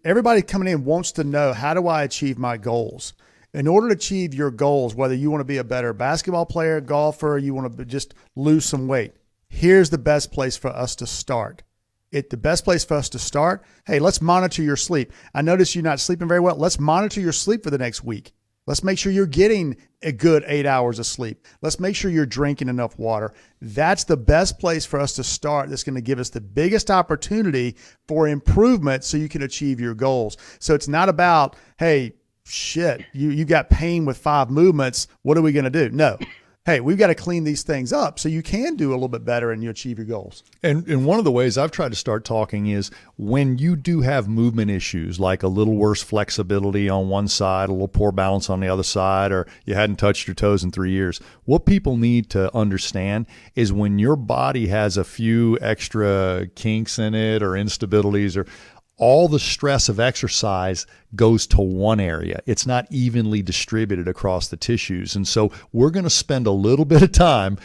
Everybody coming in wants to know, how do I achieve my goals? In order to achieve your goals, whether you want to be a better basketball player, golfer, you want to just lose some weight, here's the best place for us to start. The best place for us to start, hey, let's monitor your sleep. I notice you're not sleeping very well. Let's monitor your sleep for the next week. Let's make sure you're getting a good 8 hours of sleep. Let's make sure you're drinking enough water. That's the best place for us to start. That's going to give us the biggest opportunity for improvement so you can achieve your goals. So it's not about, hey, shit, you got pain with 5 movements. What are we going to do? No. Hey, we've got to clean these things up so you can do a little bit better and you achieve your goals. And one of the ways I've tried to start talking is when you do have movement issues, like a little worse flexibility on one side, a little poor balance on the other side, or you hadn't touched your toes in 3 years, what people need to understand is when your body has a few extra kinks in it or instabilities, or all the stress of exercise goes to one area. It's not evenly distributed across the tissues. And so we're going to spend a little bit of time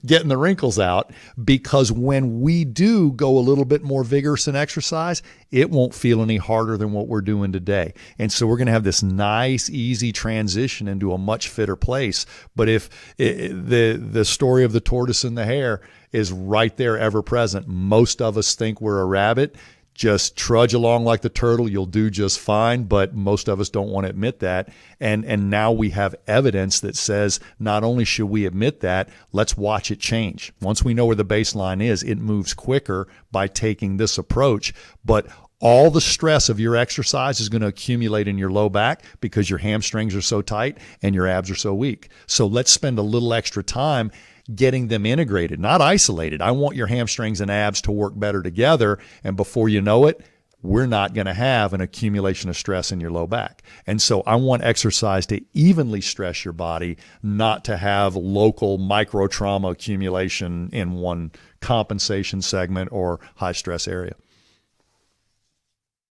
getting the wrinkles out, because when we do go a little bit more vigorous in exercise, it won't feel any harder than what we're doing today. And so we're going to have this nice, easy transition into a much fitter place. But if the story of the tortoise and the hare is right there, ever present, most of us think we're a rabbit. Just trudge along like the turtle, you'll do just fine, but most of us don't want to admit that. And now we have evidence that says not only should we admit that, let's watch it change. Once we know where the baseline is, it moves quicker by taking this approach. But all the stress of your exercise is going to accumulate in your low back because your hamstrings are so tight and your abs are so weak. So let's spend a little extra time getting them integrated, not isolated. I want your hamstrings and abs to work better together. And before you know it, we're not going to have an accumulation of stress in your low back. And so I want exercise to evenly stress your body, not to have local micro trauma accumulation in one compensation segment or high stress area.